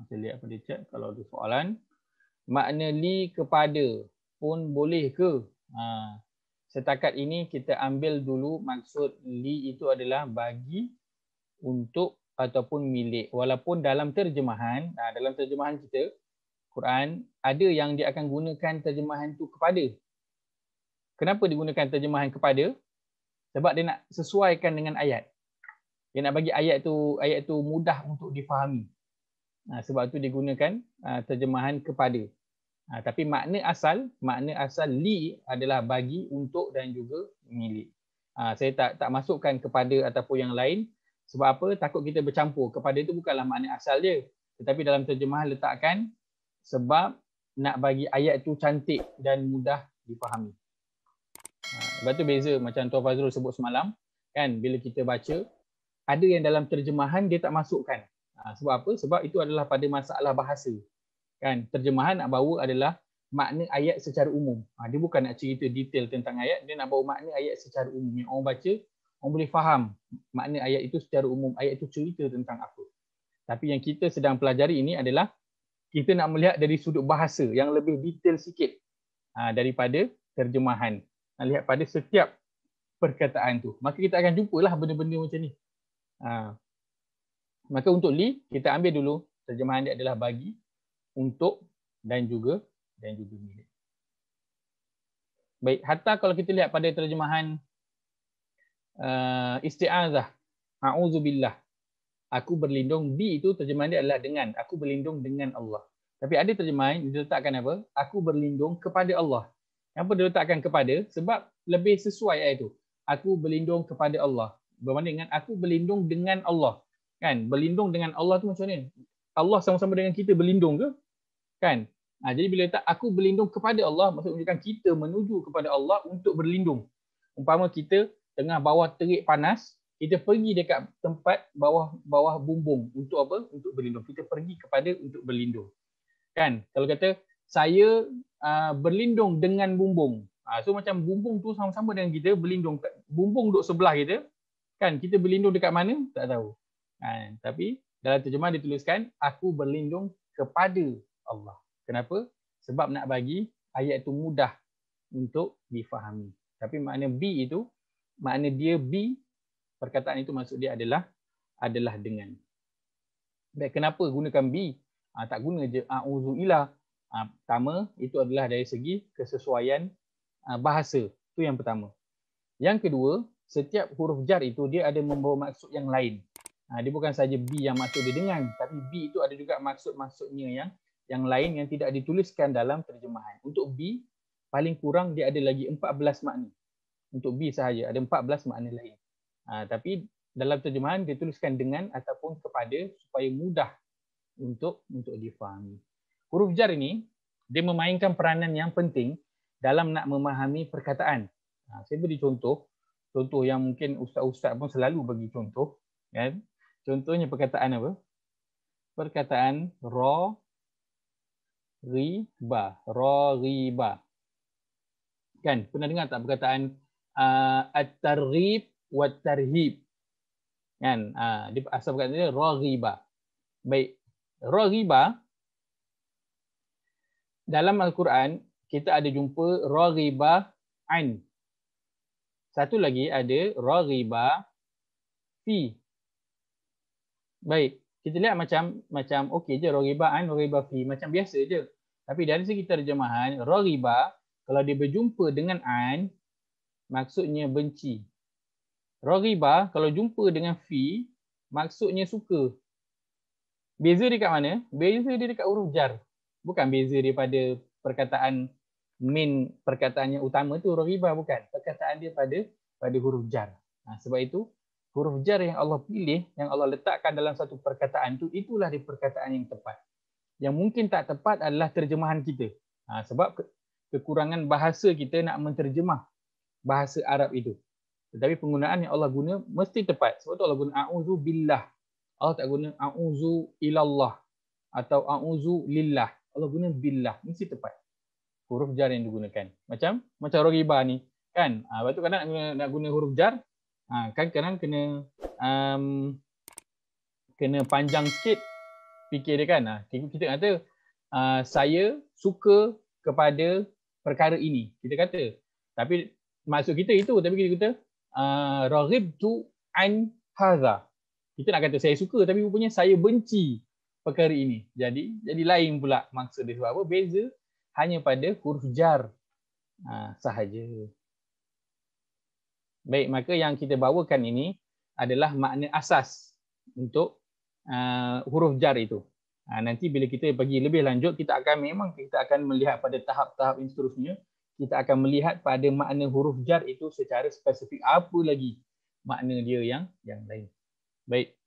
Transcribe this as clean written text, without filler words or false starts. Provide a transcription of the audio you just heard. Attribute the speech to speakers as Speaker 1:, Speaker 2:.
Speaker 1: Kita lihat pada chat kalau ada soalan. Makna li kepada pun boleh ke? Setakat ini kita ambil dulu maksud li itu adalah bagi, untuk ataupun milik. Walaupun dalam terjemahan kita Quran ada yang dia akan gunakan terjemahan tu kepada. Kenapa digunakan terjemahan kepada? Sebab dia nak sesuaikan dengan ayat. Dia nak bagi ayat tu mudah untuk difahami. Sebab tu digunakan terjemahan kepada. Tapi makna asal li adalah bagi, untuk dan juga milik. Saya tak masukkan kepada ataupun yang lain. Sebab apa? Takut kita bercampur. Kepada itu bukanlah makna asal dia. Tetapi dalam terjemahan letakkan sebab nak bagi ayat itu cantik dan mudah difahami. Sebab tu beza macam Tuan Fazrul sebut semalam. Kan bila kita baca, ada yang dalam terjemahan dia tak masukkan. Sebab apa? Sebab itu adalah pada masalah bahasa. Kan terjemahan nak bawa adalah makna ayat secara umum. Dia bukan nak cerita detail tentang ayat, dia nak bawa makna ayat secara umum. Yang orang baca, orang boleh faham makna ayat itu secara umum, ayat itu cerita tentang apa. Tapi yang kita sedang pelajari ini adalah kita nak melihat dari sudut bahasa yang lebih detail sikit daripada terjemahan. Nak lihat pada setiap perkataan tu. Maka kita akan jumpalah benda-benda macam ni. Maka untuk li, kita ambil dulu terjemahan dia adalah bagi, untuk dan juga milik. Baik, hatta kalau kita lihat pada terjemahan isti'azah, a'udzubillah, aku berlindung, bi itu terjemahan dia adalah dengan, aku berlindung dengan Allah. Tapi ada terjemahan dia letakkan apa? Aku berlindung kepada Allah. Kenapa dia letakkan kepada? Sebab lebih sesuai ayat itu. Aku berlindung kepada Allah. Berbanding dengan aku berlindung dengan Allah. Kan? Berlindung dengan Allah tu macam mana? Allah sama-sama dengan kita berlindung ke? Kan? Jadi bila letak aku berlindung kepada Allah, maksud menunjukkan kita menuju kepada Allah untuk berlindung. Umpama kita tengah bawah terik panas, kita pergi dekat tempat bawah bumbung untuk apa? Untuk berlindung. Kita pergi kepada untuk berlindung. Kan? Kalau kata saya berlindung dengan bumbung. So macam bumbung tu sama-sama dengan kita berlindung. Bumbung duduk sebelah kita. Kan? Kita berlindung dekat mana? Tak tahu. Tapi dalam terjemahan dituliskan aku berlindung kepada Allah. Kenapa? Sebab nak bagi ayat itu mudah untuk difahami. Tapi makna bi itu, makna dia bi, perkataan itu maksud dia adalah dengan. Baik, kenapa gunakan bi? Tak guna je a'udzuillah. Pertama, itu adalah dari segi kesesuaian bahasa. Itu yang pertama. Yang kedua, setiap huruf jar itu dia ada membawa maksud yang lain. Dia bukan saja bi yang maksud dia dengan, tapi bi itu ada juga maksud-maksudnya yang lain yang tidak dituliskan dalam terjemahan. Untuk bi, paling kurang dia ada lagi 14 makna. Untuk bi sahaja ada 14 makna lain. Tapi dalam terjemahan dia tuliskan dengan ataupun kepada supaya mudah untuk difahami. Huruf jar ini dia memainkan peranan yang penting dalam nak memahami perkataan. Saya beri contoh yang mungkin ustaz-ustaz pun selalu bagi contoh, kan? Contohnya perkataan apa? Perkataan riba. Kan? Pernah dengar tak perkataan at-targhib wa tarhib? Kan? Dia asal perkataan dia riba. Baik. Riba dalam Al-Quran kita ada jumpa riba an. Satu lagi ada riba fi. Baik, kita lihat macam okey je riba an, riba fi, macam biasa je. Tapi dari segi terjemahan, riba kalau dia berjumpa dengan an maksudnya benci. Riba kalau jumpa dengan fi maksudnya suka. Beza dia kat mana? Beza dia dekat huruf jar. Bukan beza daripada perkataan main, perkataan yang utama tu riba, bukan. Perkataan dia pada huruf jar. Sebab itu huruf jar yang Allah pilih, yang Allah letakkan dalam satu perkataan tu, itulah dia perkataan yang tepat. Yang mungkin tak tepat adalah terjemahan kita. Sebab kekurangan bahasa kita nak menterjemah bahasa Arab itu. Tetapi penggunaan yang Allah guna mesti tepat. Sebab tu Allah guna a'udzu billah. Allah tak guna a'udzu ilallah atau a'udzu lillah. Allah guna billah, mesti tepat. Huruf jar yang digunakan. Macam riba ni, kan? Lepas tu kadang nak guna huruf jar, kan kadang kena panjang sikit fikir dia kan. Kita kata saya suka kepada perkara ini. Kita kata. Tapi maksud kita itu, tapi kita kata raghibtu an hadha. Kita nak kata saya suka tapi rupanya saya benci perkara ini. Jadi lain pula maksud dia. Sebab apa? Beza hanya pada huruf jar sahaja. Baik, maka yang kita bawakan ini adalah makna asas untuk huruf jar itu. Nanti bila kita pergi lebih lanjut, kita akan melihat pada tahap-tahap yang seterusnya, kita akan melihat pada makna huruf jar itu secara spesifik apa lagi makna dia yang lain. Baik.